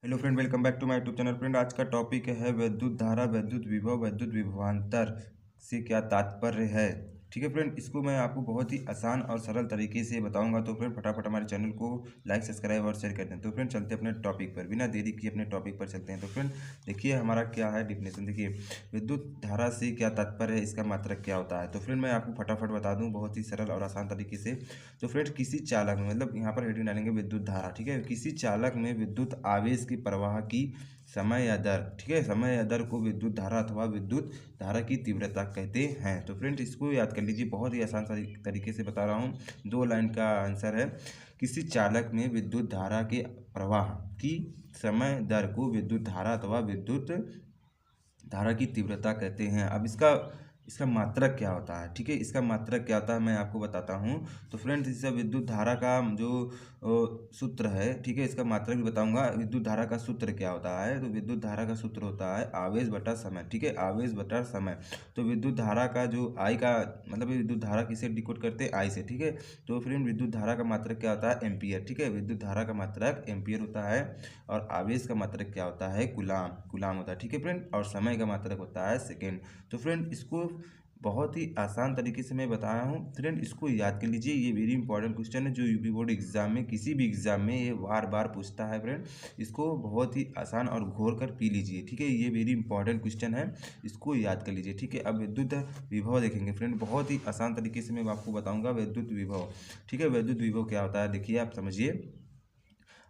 Hello friend, welcome back to my YouTube channel. Friend, आज का topic है विद्युत धारा, विद्युत विभव, विद्युत विभवांतर से क्या तात्पर्य है। ठीक है फ्रेंड, इसको मैं आपको बहुत ही आसान और सरल तरीके से बताऊंगा। तो फ्रेंड फटाफट हमारे चैनल को लाइक, सब्सक्राइब और शेयर कर दें। तो फ्रेंड चलते हैं अपने टॉपिक पर, बिना देरी किए अपने टॉपिक पर चलते हैं। तो फ्रेंड देखिए हमारा क्या है डेफिनेशन। देखिए विद्युत धारा से क्या तात्पर्य है, इसका मात्रक क्या होता है। तो फ्रेंड मैं आपको फटाफट बता दूं बहुत ही सरल और आसान तरीके से। तो फ्रेंड किसी चालक में, मतलब यहाँ पर हेडिंग डालेंगे विद्युत धारा। ठीक है, किसी चालक में विद्युत आवेश के प्रवाह की समय या दर, ठीक है, समय या दर को विद्युत धारा अथवा विद्युत धारा की तीव्रता कहते हैं। तो फ्रेंड इसको याद कर लीजिए, बहुत ही आसान तरीके से बता रहा हूँ। 2 लाइन का आंसर है। किसी चालक में विद्युत धारा के प्रवाह की समय दर को विद्युत धारा अथवा विद्युत धारा की तीव्रता कहते हैं। अब इसका इसका मात्रक क्या होता है, ठीक है, इसका मात्रक क्या होता है मैं आपको बताता हूँ। तो फ्रेंड्स इसका विद्युत धारा का जो सूत्र है, ठीक है, इसका मात्रक भी बताऊंगा। विद्युत धारा का सूत्र क्या होता है, तो विद्युत धारा का सूत्र होता है आवेश बटा समय। ठीक है, आवेश बटा समय। तो विद्युत धारा का जो आई का मतलब विद्युत धारा किसे डिकोड करते हैं, आई से। ठीक है, तो फ्रेंड विद्युत धारा का मात्रक क्या होता है, एम्पियर। ठीक है, विद्युत धारा का मात्रक एम्पियर होता है। और आवेश का मात्रक क्या होता है, कूलाम कूलाम होता है। ठीक है फ्रेंड, और समय का मात्रक होता है सेकेंड। तो फ्रेंड इसको बहुत ही आसान तरीके से मैं बताया हूँ। फ्रेंड इसको याद कर लीजिए, ये वेरी इंपॉर्टेंट क्वेश्चन है जो यूपी बोर्ड एग्जाम में, किसी भी एग्जाम में ये बार बार पूछता है। फ्रेंड इसको बहुत ही आसान और घोर कर पी लीजिए। ठीक है, ये वेरी इंपॉर्टेंट क्वेश्चन है, इसको याद कर लीजिए। ठीक है, अब विद्युत विभव देखेंगे। फ्रेंड बहुत ही आसान तरीके से मैं आपको बताऊंगा विद्युत विभव। ठीक है, विद्युत विभव क्या होता है, देखिए आप समझिए।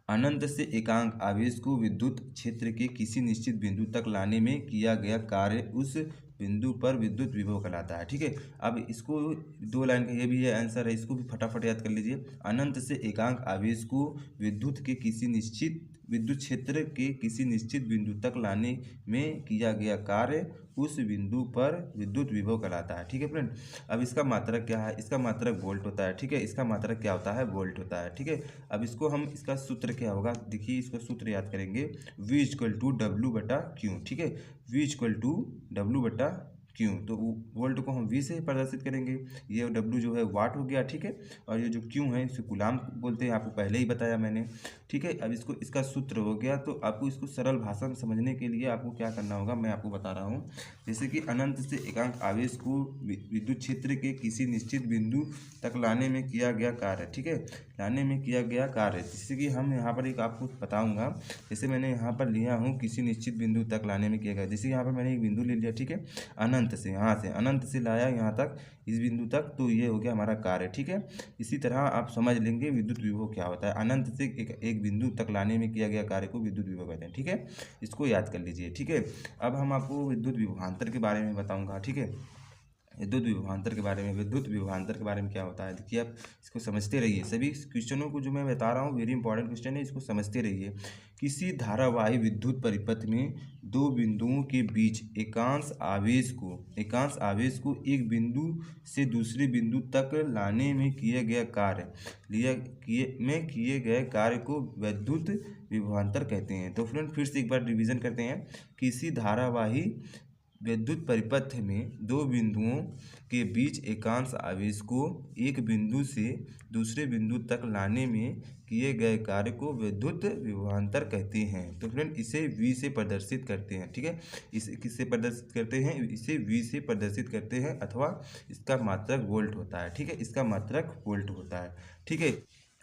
अनंत से एकांक आवेश को विद्युत क्षेत्र के किसी निश्चित बिंदु तक लाने में किया गया कार्य उस बिंदु पर विद्युत विभव कहलाता है। ठीक है, अब इसको 2 लाइन का ये भी है आंसर है, इसको भी फटाफट याद कर लीजिए। अनंत से एकांक आवेश को विद्युत के किसी निश्चित विद्युत क्षेत्र के किसी निश्चित बिंदु तक लाने में किया गया कार्य उस बिंदु पर विद्युत विभव कहलाता है। ठीक है फ्रेंड, अब इसका मात्रक क्या है, इसका मात्रक वोल्ट होता है। ठीक है, इसका मात्रक क्या होता है, वोल्ट होता है। ठीक है, अब इसको हम, इसका सूत्र क्या होगा, देखिए इसका सूत्र याद करेंगे। V इक्वल टू डब्ल्यू बटा क्यू। ठीक है, V इक्वल टू डब्ल्यू बटा क्यू। तो वोल्ट को हम V से प्रदर्शित करेंगे, ये W जो है वाट हो गया। ठीक है, और ये जो क्यू है इसे कूलाम बोलते हैं, आपको पहले ही बताया मैंने। ठीक है, अब इसको, इसका सूत्र हो गया। तो आपको इसको सरल भाषा में समझने के लिए आपको क्या करना होगा मैं आपको बता रहा हूँ। जैसे कि अनंत से एकांक आवेश को विद्युत क्षेत्र के किसी निश्चित बिंदु तक लाने में किया गया कार्य। ठीक है, लाने में किया गया कार्य, जैसे कि हम यहाँ पर एक आपको बताऊंगा। जैसे मैंने यहाँ पर लिया हूँ किसी निश्चित बिंदु तक लाने में किया गया, जैसे यहाँ पर मैंने एक बिंदु ले लिया। ठीक है, अनंत से, यहाँ से अनंत से लाया यहाँ तक, इस बिंदु तक, तो ये हो गया हमारा कार्य। ठीक है, इसी तरह आप समझ लेंगे विद्युत विभव क्या होता है। अनंत से एक बिंदु तक लाने में किया गया कार्य को विद्युत विभव कहते हैं। ठीक है, इसको याद कर लीजिए। ठीक है, अब हम आपको विद्युत विभवांतर के बारे में बताऊंगा। ठीक है, विद्युत विभवांतर के बारे में, विद्युत विभवांतर के बारे में क्या होता है, देखिए आप इसको समझते रहिए। सभी क्वेश्चनों को जो मैं बता रहा हूँ वेरी इंपॉर्टेंट क्वेश्चन है, इसको समझते रहिए। किसी धारावाही विद्युत परिपथ में दो बिंदुओं के बीच एकांश आवेश को एक बिंदु से दूसरे बिंदु तक लाने में किए गए कार्य को विद्युत विभवांतर कहते हैं। तो फ्रेंड फिर से एक बार रिवीजन करते हैं। किसी धारावाही विद्युत परिपथ में दो बिंदुओं के बीच एकांश आवेश को एक बिंदु से दूसरे बिंदु तक लाने में किए गए कार्य को विद्युत विभवांतर कहते हैं। तो फ्रेंड इसे V से प्रदर्शित करते हैं। ठीक है, इसे किससे प्रदर्शित करते हैं, इसे V से प्रदर्शित करते हैं, अथवा इसका मात्रक वोल्ट होता है। ठीक है, इसका मात्रक वोल्ट होता है। ठीक है,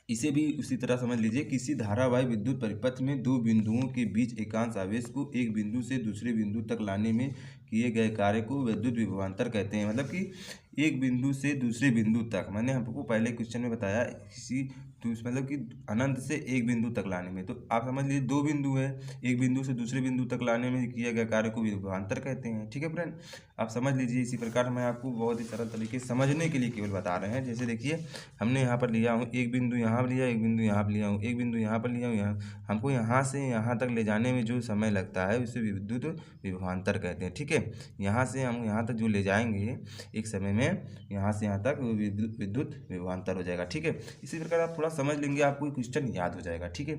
इसे भी उसी तरह समझ लीजिए। किसी धारावाही विद्युत परिपथ में दो बिंदुओं के बीच एकांश आवेश को एक बिंदु से दूसरे बिंदु तक लाने में किए गए कार्य को विद्युत विभवांतर कहते हैं। मतलब कि एक बिंदु से दूसरे बिंदु तक, मैंने आपको पहले क्वेश्चन में बताया, किसी मतलब कि अनंत से एक बिंदु तक लाने में, तो आप समझ लीजिए दो बिंदु है, एक बिंदु से दूसरे बिंदु तक लाने में किया गया कार्य को विभवांतर कहते हैं। ठीक है फ्रेंड, आप समझ लीजिए। इसी प्रकार मैं आपको बहुत ही सरल तरीके से समझने के लिए केवल बता रहे हैं। जैसे देखिए हमने यहाँ पर लिया हूँ एक बिंदु, यहाँ लिया एक बिंदु, यहाँ पर लिया हूँ एक बिंदु, यहाँ पर लिया हूँ, यहाँ हमको यहाँ से यहाँ तक ले जाने में जो समय लगता है उसे विद्युत विभवांतर कहते हैं। ठीक है, यहाँ से हम यहाँ तक जो ले जाएंगे एक समय में, यहाँ से यहाँ तक विद्युत विभवांतर हो जाएगा। ठीक है, इसी प्रकार आप थोड़ा समझ लेंगे, आपको क्वेश्चन याद हो जाएगा। ठीक है,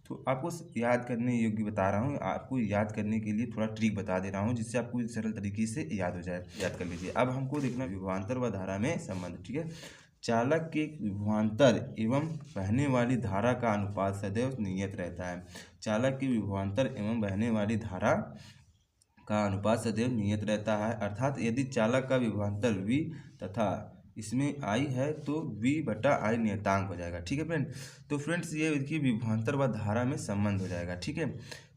तो आपको याद करने योग्य बता रहा हूँ, आपको याद करने के लिए थोड़ा ट्रिक बता दे रहा हूँ जिससे आपको सरल तरीके से याद हो जाए। याद कर लीजिए। अब हमको देखना विभवांतर व धारा में संबंध। ठीक है, चालक के विभवांतर एवं बहने वाली धारा का अनुपात सदैव नियत रहता है। चालक के विभवांतर एवं बहने वाली धारा का अनुपात सदैव नियत रहता है, अर्थात यदि चालक का विभवांतर V तथा इसमें I है तो V/I नियतांक हो जाएगा। ठीक है फ्रेंड, तो फ्रेंड्स ये देखिए विभवांतर व धारा में संबंध हो जाएगा। ठीक है,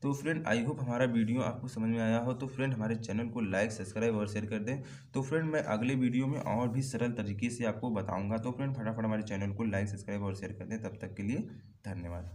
तो फ्रेंड आई होप हमारा वीडियो आपको समझ में आया हो। तो फ्रेंड हमारे चैनल को लाइक, सब्सक्राइब और शेयर कर दें। तो फ्रेंड मैं अगले वीडियो में और भी सरल तरीके से आपको बताऊंगा। तो फ्रेंड फटाफट हमारे चैनल को लाइक, सब्सक्राइब और शेयर कर दें। तब तक के लिए धन्यवाद।